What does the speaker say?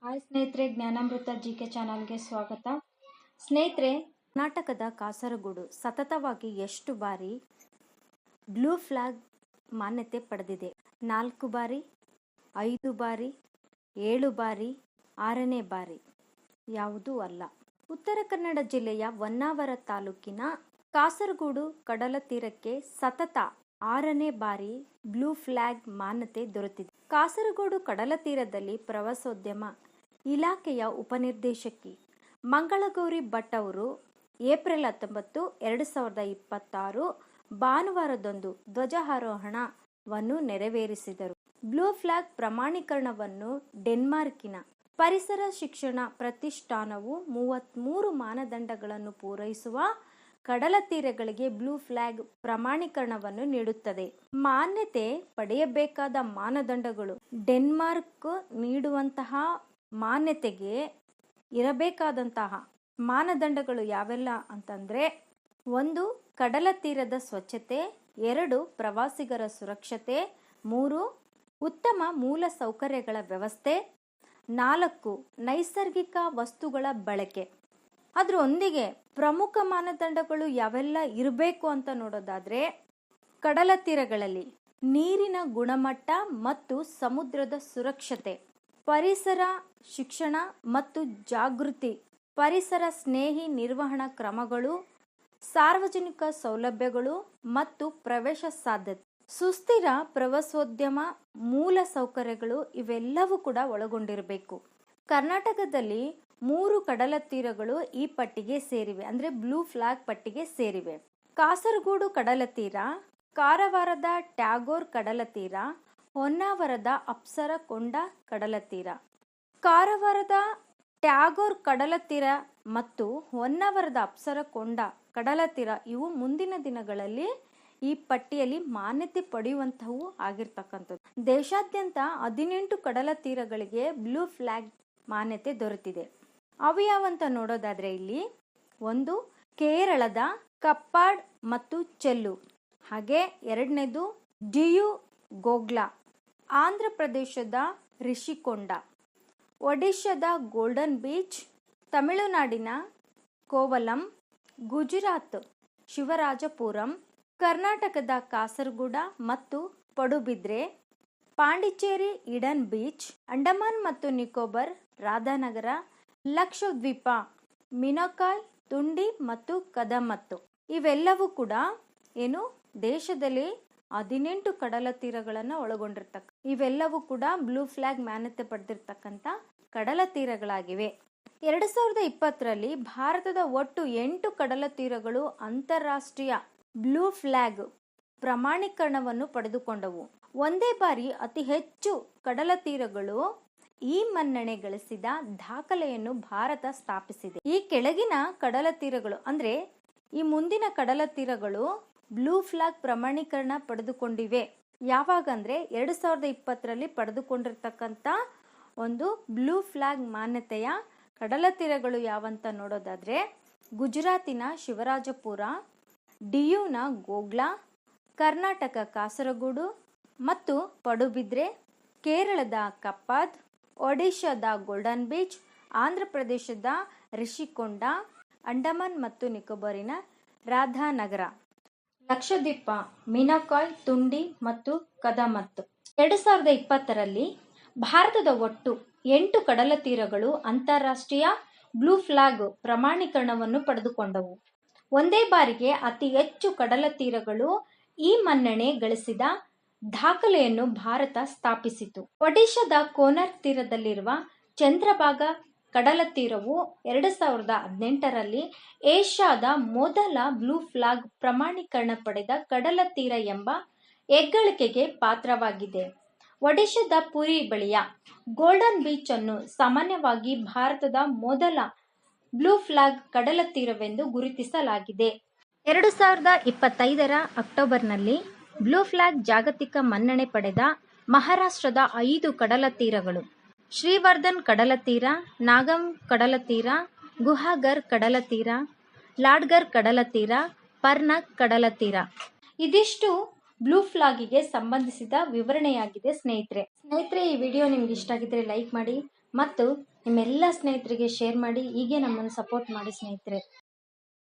Hi ಸ್ನೇಹಿತರೆ, Jnanamrita GK ಚಾನಲ್ಗೆ ಸ್ವಾಗತ. ಸ್ನೇಹಿತರೆ, ಕರ್ನಾಟಕದ ಕಾಸರಗೋಡು ಸತತವಾಗಿ ಎಷ್ಟು ಬಾರಿ ಬ್ಲೂ ಫ್ಲಾಗ್ ಮಾನ್ಯತೆ ಪಡೆದಿದೆ? 4 ಬಾರಿ, 5 ಬಾರಿ, 7 ಬಾರಿ, 6ನೇ ಬಾರಿ ಯಾವುದೂ ಅಲ್ಲ. ಉತ್ತರ ಕನ್ನಡ ಜಿಲ್ಲೆಯ ಹೊನ್ನಾವರ ತಾಲೂಕಿನ ಕಾಸರಗೋಡು ಕಡಲ ತೀರಕ್ಕೆ ಸತತ 6ನೇ ಬಾರಿ ಬ್ಲೂ ಫ್ಲಾಗ್ ಮಾನ್ಯತೆ ದೊರೆತಿದೆ. ಕಾಸರಗೋಡು ಕಡಲ ತೀರದಲ್ಲಿ ಪ್ರವಾಸೋದ್ಯಮ ಇಲಾಖೆಯ ಉಪನಿರ್ದೇಶಕಿ ಮಂಗಳಗೌರಿ ಭಟ್ ಅವರು ಏಪ್ರಿಲ್ 19, 2026 ಭಾನುವಾರದಂದು ಧ್ವಜಾರೋಹಣವನ್ನು ನೆರವೇರಿಸಿದರು. ಬ್ಲೂ ಫ್ಲಾಗ್ ಪ್ರಮಾಣೀಕರಣವನ್ನು ಡೆನ್ಮಾರ್ಕಿನ ಪರಿಸರ ಶಿಕ್ಷಣ ಪ್ರತಿಷ್ಠಾನವು 33 ಮಾನದಂಡಗಳನ್ನು ಪೂರೈಸುವ ಕಡಲ ತೀರಗಳಿಗೆ ಬ್ಲೂ ಫ್ಲಾಗ್ ಪ್ರಮಾಣೀಕರಣವನ್ನು ನೀಡುತ್ತದೆ. ಮಾನ್ಯತೆ ಪಡೆಯಬೇಕಾದ ಮಾನದಂಡಗಳು: ಡೆನ್ಮಾರ್ಕ್ ನೀಡುವಂತಹ ಮಾನ್ಯತೆಗೆ ಇರಬೇಕಾದಂತಹ ಮಾನದಂಡಗಳು ಯಾವೆಲ್ಲ ಅಂತಂದ್ರೆ 1. ಕಡಲ ತೀರದ ಸ್ವಚ್ಛತೆ, 2. ಪ್ರವಾಸಿಗರ ಸುರಕ್ಷತೆ, 3. ಉತ್ತಮ ಮೂಲ ಸೌಕರ್ಯಗಳ ವ್ಯವಸ್ಥೆ, 4. ನೈಸರ್ಗಿಕ ವಸ್ತುಗಳ ಬಳಕೆ. ಅದರೊಂದಿಗೆ ಪ್ರಮುಖ ಮಾನದಂಡಗಳು ಯಾವೆಲ್ಲ ಇರಬೇಕು ಅಂತ ನೋಡೋದಾದ್ರೆ, ಕಡಲ ತೀರಗಳಲ್ಲಿ ನೀರಿನ ಗುಣಮಟ್ಟ ಮತ್ತು ಸಮುದ್ರದ ಸುರಕ್ಷತೆ, ಪರಿಸರ ಶಿಕ್ಷಣ ಮತ್ತು ಜಾಗೃತಿ, ಪರಿಸರ ಸ್ನೇಹಿ ನಿರ್ವಹಣಾ ಕ್ರಮಗಳು, ಸಾರ್ವಜನಿಕ ಸೌಲಭ್ಯಗಳು ಮತ್ತು ಪ್ರವೇಶ ಸಾಧ್ಯತೆ, ಸುಸ್ಥಿರ ಪ್ರವಾಸೋದ್ಯಮ ಮೂಲ ಸೌಕರ್ಯಗಳು ಇವೆಲ್ಲವೂ ಕೂಡ ಒಳಗೊಂಡಿರಬೇಕು. ಕರ್ನಾಟಕದಲ್ಲಿ 3 ಕಡಲ ತೀರಗಳು ಈ ಪಟ್ಟಿಗೆ ಸೇರಿವೆ, ಅಂದ್ರೆ ಬ್ಲೂ ಫ್ಲಾಗ್ ಪಟ್ಟಿಗೆ ಸೇರಿವೆ. ಕಾಸರಗೋಡು ಕಡಲ ತೀರ, ಕಾರವಾರದ ಟ್ಯಾಗೋರ್ ಕಡಲ ತೀರ, ಹೊನ್ನಾವರದ ಅಪ್ಸರಕೊಂಡ ಕಡಲ ತೀರ. ಕಾರವಾರದ ಟ್ಯಾಗೋರ್ ಕಡಲ ತೀರ ಮತ್ತು ಹೊನ್ನಾವರದ ಅಪ್ಸರಕೊಂಡ ಕಡಲ ತೀರ ಇವು ಮುಂದಿನ ದಿನಗಳಲ್ಲಿ ಈ ಪಟ್ಟಿಯಲ್ಲಿ ಮಾನ್ಯತೆ ಪಡೆಯುವಂತಹವು ಆಗಿರ್ತಕ್ಕಂಥದ್ದು. ದೇಶಾದ್ಯಂತ 18 ಕಡಲ ತೀರಗಳಿಗೆ ಬ್ಲೂ ಫ್ಲಾಗ್ ಮಾನ್ಯತೆ ದೊರೆತಿದೆ. ಅವು ಯಾವಂತ ನೋಡೋದಾದ್ರೆ ಇಲ್ಲಿ 1. ಕೇರಳದ ಕಪ್ಪಾಡ್ ಮತ್ತು ಚೆಲ್ಲೂರ್, ಹಾಗೆ 2ನೇದು ಡಿಯು ಗೋಗ್ಲಾ, ಆಂಧ್ರ ಪ್ರದೇಶದ ರಿಷಿಕೊಂಡ, ಒಡಿಶಾದ ಗೋಲ್ಡನ್ ಬೀಚ್, ತಮಿಳುನಾಡಿನ ಕೋವಲಂ, ಗುಜರಾತ್ ಶಿವರಾಜಪುರಂ, ಕರ್ನಾಟಕದ ಕಾಸರಗೋಡ ಮತ್ತು ಪಡುಬಿದ್ರೆ, ಪಾಂಡಿಚೇರಿ ಈಡನ್ ಬೀಚ್, ಅಂಡಮಾನ್ ಮತ್ತು ನಿಕೋಬಾರ್ ರಾಧಾನಗರ, ಲಕ್ಷದ್ವೀಪ ಮಿನಕಾಯ್, ತುಂಡಿ ಮತ್ತು ಕದಮತ್ತು. ಇವೆಲ್ಲವೂ ಕೂಡ ಏನು ದೇಶದಲ್ಲಿ 18 ಕಡಲ ತೀರಗಳನ್ನು ಒಳಗೊಂಡಿರ್ತಕ್ಕ ಇವೆಲ್ಲವೂ ಕೂಡ ಬ್ಲೂ ಫ್ಲಾಗ್ ಮಾನ್ಯತೆ ಪಡೆದಿರ್ತಕ್ಕಂಥ ಕಡಲ ತೀರಗಳಾಗಿವೆ. 2020ರಲ್ಲಿ ಭಾರತದ ಒಟ್ಟು 8 ಕಡಲ ತೀರಗಳು ಅಂತಾರಾಷ್ಟ್ರೀಯ ಬ್ಲೂ ಫ್ಲಾಗ್ ಪ್ರಮಾಣೀಕರಣವನ್ನು ಪಡೆದುಕೊಂಡವು. ಒಂದೇ ಬಾರಿ ಅತಿ ಹೆಚ್ಚು ಕಡಲ ತೀರಗಳು ಈ ಮನ್ನಣೆ ಗಳಿಸಿದ ದಾಖಲೆಯನ್ನು ಭಾರತ ಸ್ಥಾಪಿಸಿದೆ. ಈ ಕೆಳಗಿನ ಕಡಲ ತೀರಗಳು ಅಂದ್ರೆ ಈ ಮುಂದಿನ ಕಡಲ ತೀರಗಳು ಬ್ಲೂ ಫ್ಲಾಗ್ ಪ್ರಮಾಣೀಕರಣ ಪಡೆದುಕೊಂಡಿವೆ. ಯಾವಾಗಂದ್ರೆ 2020ರಲ್ಲಿ ಪಡೆದುಕೊಂಡಿರ್ತಕ್ಕಂಥ ಒಂದು ಬ್ಲೂ ಫ್ಲಾಗ್ ಮಾನ್ಯತೆಯ ಕಡಲ ತೀರಗಳು ಯಾವಂತ ನೋಡೋದಾದ್ರೆ, ಗುಜರಾತಿನ ಶಿವರಾಜಪುರ, ಡಿಯುನ ಗೋಗ್ಲಾ, ಕರ್ನಾಟಕ ಕಾಸರಗೋಡು ಮತ್ತು ಪಡುಬಿದ್ರೆ, ಕೇರಳದ ಕಪ್ಪಾದ್, ಒಡಿಶಾದ ಗೋಲ್ಡನ್ ಬೀಚ್, ಆಂಧ್ರ ಪ್ರದೇಶದ ರಿಷಿಕೊಂಡ, ಅಂಡಮಾನ್ ಮತ್ತು ನಿಕೋಬಾರಿನ ರಾಧಾನಗರ, ಲಕ್ಷದ್ವೀಪ ಮಿನಕಾಯ್, ತುಂಡಿ ಮತ್ತು ಕದಮತ್ತು. 2020ರಲ್ಲಿ ಭಾರತದ ಒಟ್ಟು 8 ಕಡಲ ತೀರಗಳು ಅಂತಾರಾಷ್ಟ್ರೀಯ ಬ್ಲೂ ಫ್ಲಾಗ್ ಪ್ರಮಾಣೀಕರಣವನ್ನು ಪಡೆದುಕೊಂಡವು. ಒಂದೇ ಬಾರಿಗೆ ಅತಿ ಹೆಚ್ಚು ಕಡಲ ತೀರಗಳು ಈ ಮನ್ನಣೆ ಗಳಿಸಿದ ದಾಖಲೆಯನ್ನು ಭಾರತ ಸ್ಥಾಪಿಸಿತು. ಒಡಿಶಾದ ಕೋನರ್ ತೀರದಲ್ಲಿರುವ ಚಂದ್ರಭಾಗ ಕಡಲ ತೀರವು 2018ರಲ್ಲಿ ಏಷ್ಯಾದ ಮೊದಲ ಬ್ಲೂ ಫ್ಲಾಗ್ ಪ್ರಮಾಣೀಕರಣ ಪಡೆದ ಕಡಲ ತೀರ ಎಂಬ ಹೆಗ್ಗಳಿಕೆಗೆ ಪಾತ್ರವಾಗಿದೆ. ಒಡಿಶಾದ ಪುರಿ ಬಳಿಯ ಗೋಲ್ಡನ್ ಬೀಚ್ ಅನ್ನು ಸಾಮಾನ್ಯವಾಗಿ ಭಾರತದ ಮೊದಲ ಬ್ಲೂ ಫ್ಲಾಗ್ ಕಡಲ ತೀರವೆಂದು ಗುರುತಿಸಲಾಗಿದೆ. 2025ರ ಅಕ್ಟೋಬರ್ನಲ್ಲಿ ಬ್ಲೂ ಫ್ಲಾಗ್ ಜಾಗತಿಕ ಮನ್ನಣೆ ಪಡೆದ ಮಹಾರಾಷ್ಟ್ರದ 5 ಕಡಲ ತೀರಗಳು: ಶ್ರೀವರ್ಧನ್ ಕಡಲ ತೀರ, ನಾಗಂ ಕಡಲ ತೀರ, ಗುಹಾಗರ್ ಕಡಲ ತೀರ, ಲಾಡ್ಗರ್ ಕಡಲ ತೀರ, ಪರ್ನಕ್ ಕಡಲ ತೀರ. ಇದಿಷ್ಟು ಬ್ಲೂ ಫ್ಲಾಗಿಗೆ ಸಂಬಂಧಿಸಿದ ವಿವರಣೆಯಾಗಿದೆ ಸ್ನೇಹಿತರೆ. ಈ ವಿಡಿಯೋ ನಿಮ್ಗೆ ಇಷ್ಟ ಆಗಿದ್ರೆ ಲೈಕ್ ಮಾಡಿ, ಮತ್ತು ನಿಮ್ಮೆಲ್ಲ ಸ್ನೇಹಿತರಿಗೆ ಶೇರ್ ಮಾಡಿ. ಹೀಗೆ ನಮ್ಮನ್ನು ಸಪೋರ್ಟ್ ಮಾಡಿ ಸ್ನೇಹಿತರೆ.